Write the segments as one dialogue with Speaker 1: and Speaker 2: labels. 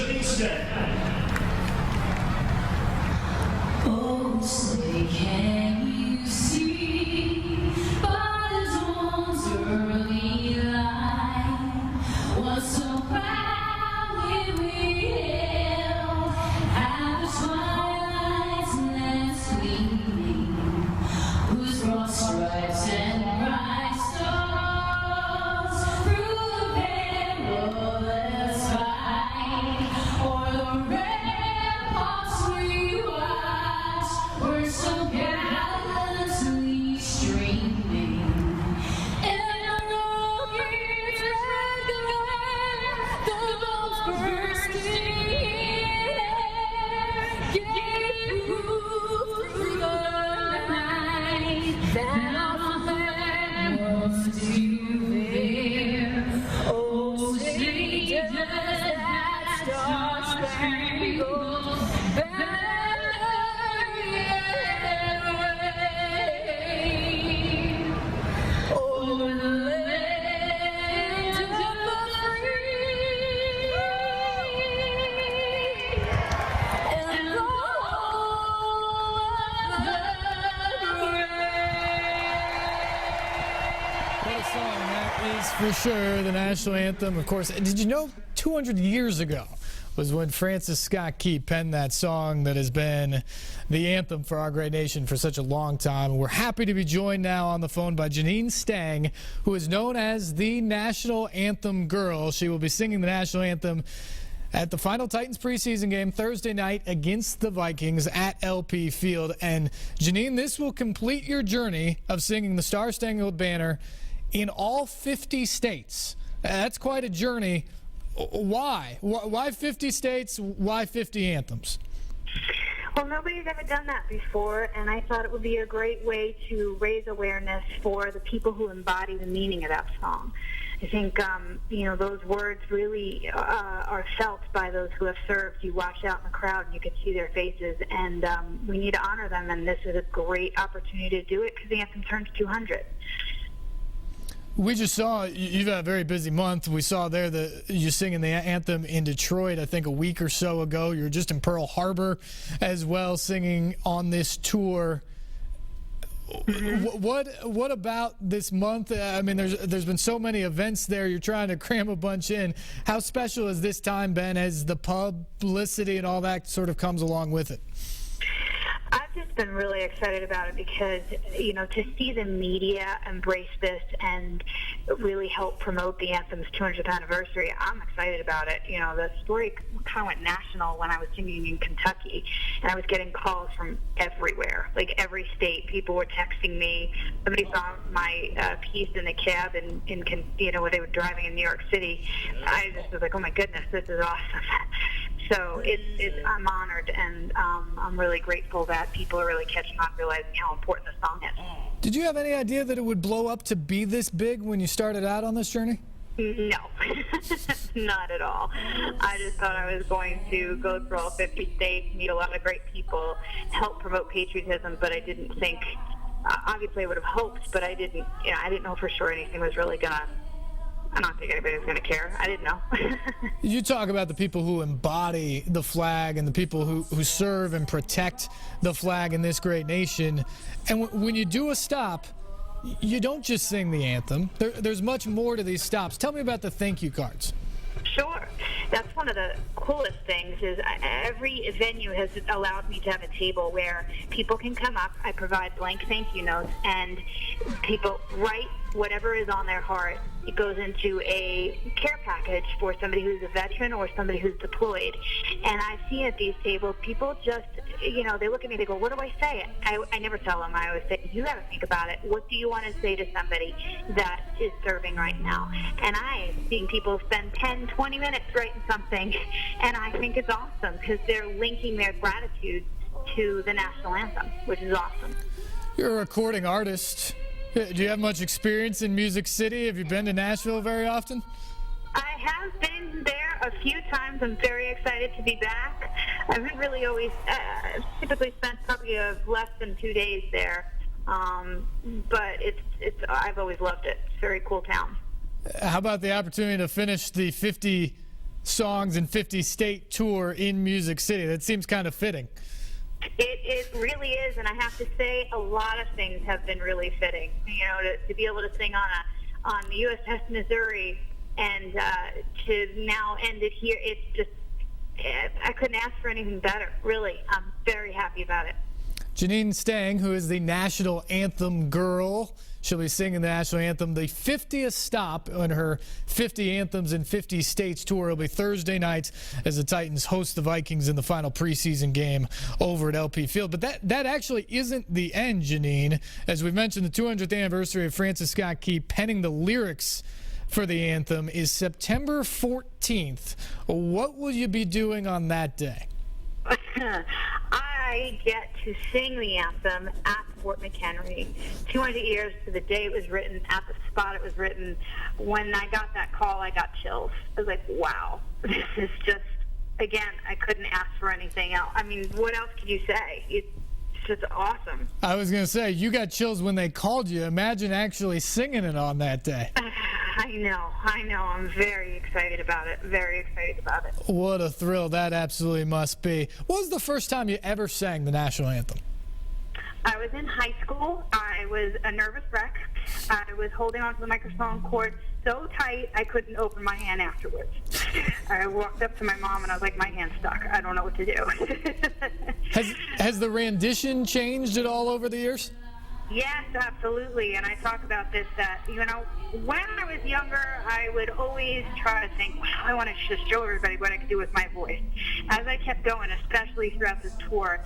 Speaker 1: Janine Stange.
Speaker 2: Oh, say can you see by the dawn's early light what so proudly we hailed at the twilight's last gleaming, whose broad stripes and bright stars through the perilous fight o'er the ramparts we watched were so gallantly streaming. And the rocket's red glare, the bombs bursting in air, gave proof through the night that our flag was still there. Oh, say does that star-spangled banner yet wave over the land of the free and the home of the brave.
Speaker 3: What a song that is for sure, the national anthem. Of course, did you know 200 years ago was when Francis Scott Key penned that song that has been the anthem for our great nation for such a long time. And we're happy to be joined now on the phone by Janine Stange, who is known as the National Anthem Girl. She will be singing the national anthem at the final Titans preseason game Thursday night against the Vikings at LP Field. And Janine, this will complete your journey of singing the Star-Spangled Banner in all 50 states. That's quite a journey. Why? Why 50 states? Why 50 anthems?
Speaker 4: Well, nobody's ever done that before, and I thought it would be a great way to raise awareness for the people who embody the meaning of that song. I think, those words really are felt by those who have served. You watch out in the crowd and you can see their faces, and we need to honor them, and this is a great opportunity to do it because the anthem turns 200.
Speaker 3: We just saw, you've had a very busy month. We saw there that you singing the anthem in Detroit, I think a week or so ago. You were just in Pearl Harbor as well, singing on this tour. What about this month? I mean, there's been so many events there. You're trying to cram a bunch in. How special has this time been as the publicity and all that sort of comes along with it?
Speaker 4: I've just been really excited about it because, to see the media embrace this and really help promote the anthem's 200th anniversary, I'm excited about it. The story kind of went national when I was singing in Kentucky, and I was getting calls from everywhere, like every state. People were texting me. Somebody saw my piece in the cab in where they were driving in New York City. I just was like, oh my goodness, this is awesome. So I'm honored, and I'm really grateful that people are really catching on, realizing how important the song is.
Speaker 3: Did you have any idea that it would blow up to be this big when you started out on this journey?
Speaker 4: No, not at all. I just thought I was going to go through all 50 states, meet a lot of great people, help promote patriotism, but I didn't think, obviously I would have hoped, but I didn't know for sure anything was really going to, I don't think anybody was going to care. I didn't know.
Speaker 3: You talk about the people who embody the flag and the people who serve and protect the flag in this great nation. And when you do a stop, you don't just sing the anthem. There's much more to these stops. Tell me about the thank you cards.
Speaker 4: Sure. That's one of the coolest things is every venue has allowed me to have a table where people can come up. I provide blank thank you notes, and people write whatever is on their heart. It goes into a care package for somebody who's a veteran or somebody who's deployed. And I've seen at these tables, people just, they look at me, they go, what do I say? I never tell them. I always say, you got to think about it. What do you want to say to somebody that is serving right now? And I've seen people spend 10, 20 minutes writing something, and I think it's awesome because they're linking their gratitude to the national anthem, which is awesome.
Speaker 3: You're a recording artist. Do you have much experience in Music City? Have you been to Nashville very often?
Speaker 4: I have been there a few times. I'm very excited to be back. I've really always typically spent probably less than 2 days there, but I've always loved it. It's a very cool town.
Speaker 3: How about the opportunity to finish the 50 songs and 50-state tour in Music City. That seems kind of fitting.
Speaker 4: It really is, and I have to say, a lot of things have been really fitting. You know, to be able to sing on the USS Missouri and to now end it here, it's just, I couldn't ask for anything better. Really, I'm very happy about it.
Speaker 3: Janine Stange, who is the National Anthem Girl, she'll be singing the National Anthem, the 50th stop on her 50 Anthems in 50 States tour. It'll be Thursday night as the Titans host the Vikings in the final preseason game over at LP Field. But that actually isn't the end, Janine. As we mentioned, the 200th anniversary of Francis Scott Key penning the lyrics for the anthem is September 14th. What will you be doing on that day?
Speaker 4: I get to sing the anthem at Fort McHenry. 200 years to the day it was written, at the spot it was written. When I got that call, I got chills. I was like, wow, this is just, again, I couldn't ask for anything else. I mean, what else could you say? It's just awesome.
Speaker 3: I was going to say, you got chills when they called you. Imagine actually singing it on that day.
Speaker 4: I know. I'm very excited about it. Very excited about it.
Speaker 3: What a thrill that absolutely must be. What was the first time you ever sang the national anthem?
Speaker 4: I was in high school. I was a nervous wreck. I was holding onto the microphone cord so tight I couldn't open my hand afterwards. I walked up to my mom and I was like, my hand's stuck. I don't know what to do.
Speaker 3: Has the rendition changed at all over the years?
Speaker 4: Yes, absolutely. And I talk about this, that, you know, when I was younger, I would always try to think, wow, I want to just show everybody what I can do with my voice. As I kept going, especially throughout this tour,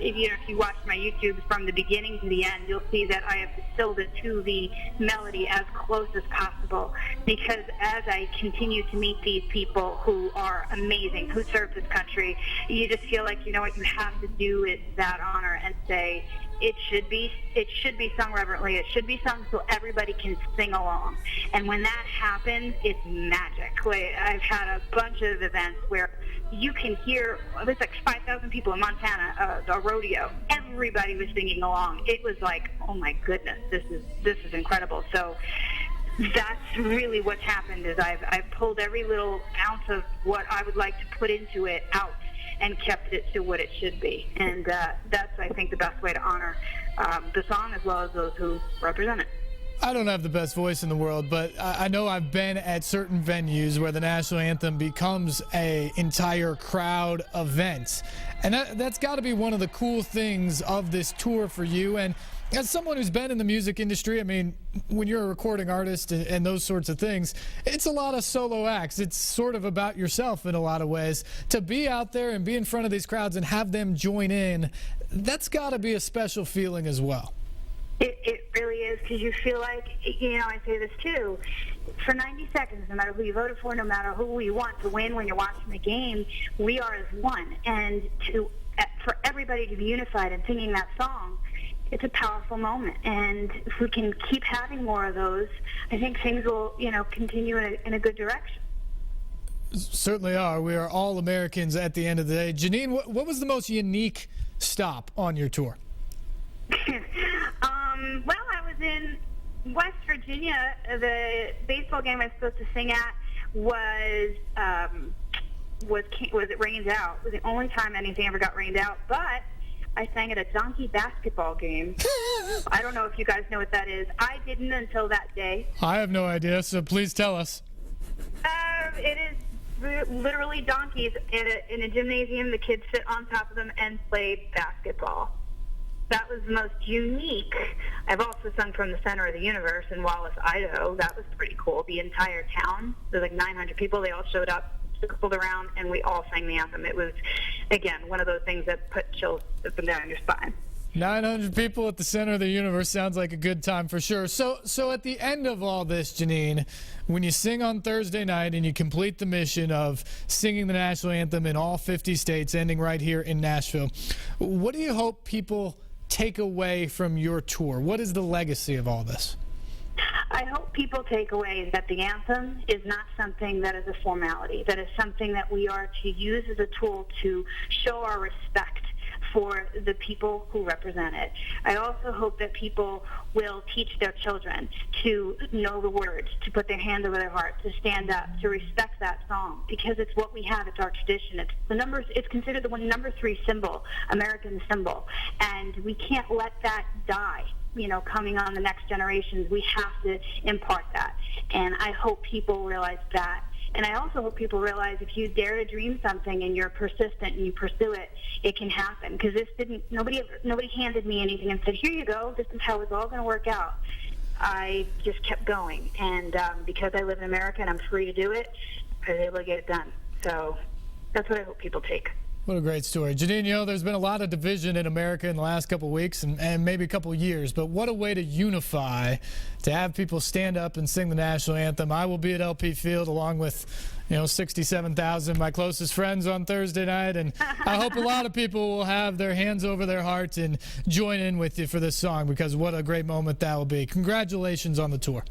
Speaker 4: if you watch my YouTube from the beginning to the end, you'll see that I have distilled it to the melody as close as possible. Because as I continue to meet these people who are amazing, who serve this country, you just feel like, you know what, you have to do it that honor and say, it should be sung reverently. It should be sung so everybody can sing along. And when that happens, it's magic. Like, I've had a bunch of events where you can hear, there's like 5,000 people in Montana, a rodeo. Everybody was singing along. It was like, oh my goodness, this is incredible. So that's really what's happened is I've pulled every little ounce of what I would like to put into it out and kept it to what it should be. And that's, I think, the best way to honor the song as well as those who represent it.
Speaker 3: I don't have the best voice in the world, but I know I've been at certain venues where the national anthem becomes an entire crowd event. And that's got to be one of the cool things of this tour for you. And as someone who's been in the music industry, I mean, when you're a recording artist and those sorts of things, it's a lot of solo acts. It's sort of about yourself in a lot of ways. To be out there and be in front of these crowds and have them join in, that's got to be a special feeling as well.
Speaker 4: It really is, because you feel like, you know, I say this too, for 90 seconds, no matter who you voted for, no matter who we want to win when you're watching the game, we are as one. And for everybody to be unified and singing that song, it's a powerful moment. And if we can keep having more of those, I think things will, you know, continue in a good direction.
Speaker 3: Certainly are. We are all Americans at the end of the day. Janine, what was the most unique stop on your tour?
Speaker 4: Well, I was in West Virginia. The baseball game I was supposed to sing at was It Rains Out. It was the only time anything ever got rained out. But I sang at a donkey basketball game. I don't know if you guys know what that is. I didn't until that day.
Speaker 3: I have no idea, so please tell us.
Speaker 4: It is literally donkeys in a gymnasium. The kids sit on top of them and play basketball. That was the most unique. I've also sung from the center of the universe in Wallace, Idaho. That was pretty cool. The entire town, there's like 900 people. They all showed up, circled around, and we all sang the anthem. It was, again, one of those things that put chills up and down your spine.
Speaker 3: 900 people at the center of the universe sounds like a good time for sure. So at the end of all this, Janine, when you sing on Thursday night and you complete the mission of singing the national anthem in all 50 states, ending right here in Nashville, what do you hope people take away from your tour? What is the legacy of all this?
Speaker 4: I hope people take away that the anthem is not something that is a formality, that is something that we are to use as a tool to show our respect for the people who represent it. I also hope that people will teach their children to know the words, to put their hand over their heart, to stand up, to respect that song, because it's what we have. It's our tradition. It's considered the number 3 symbol, American symbol, and we can't let that die. Coming on the next generations, we have to impart that. And I hope people realize that. And I also hope people realize if you dare to dream something and you're persistent and you pursue it, it can happen. Because nobody handed me anything and said, here you go, this is how it's all going to work out. I just kept going. And because I live in America and I'm free to do it, I was able to get it done. So that's what I hope people take.
Speaker 3: What a great story. Janine, there's been a lot of division in America in the last couple of weeks and maybe a couple of years, but what a way to unify, to have people stand up and sing the national anthem. I will be at LP Field along with 67,000 of my closest friends on Thursday night, and I hope a lot of people will have their hands over their hearts and join in with you for this song, because what a great moment that will be. Congratulations on the tour.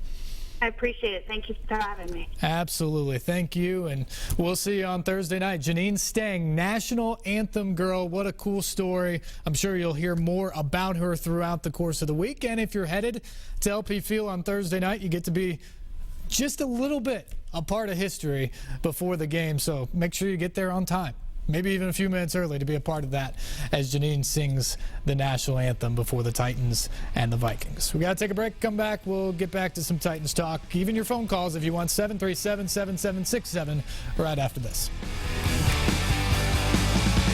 Speaker 4: I appreciate it. Thank you for having me.
Speaker 3: Absolutely. Thank you. And we'll see you on Thursday night. Janine Stange, National Anthem Girl. What a cool story. I'm sure you'll hear more about her throughout the course of the week. And if you're headed to LP Field on Thursday night, you get to be just a little bit a part of history before the game. So make sure you get there on time. Maybe even a few minutes early to be a part of that as Janine sings the national anthem before the Titans and the Vikings. We got to take a break. Come back. We'll get back to some Titans talk. Even your phone calls if you want, 737-7767 right after this.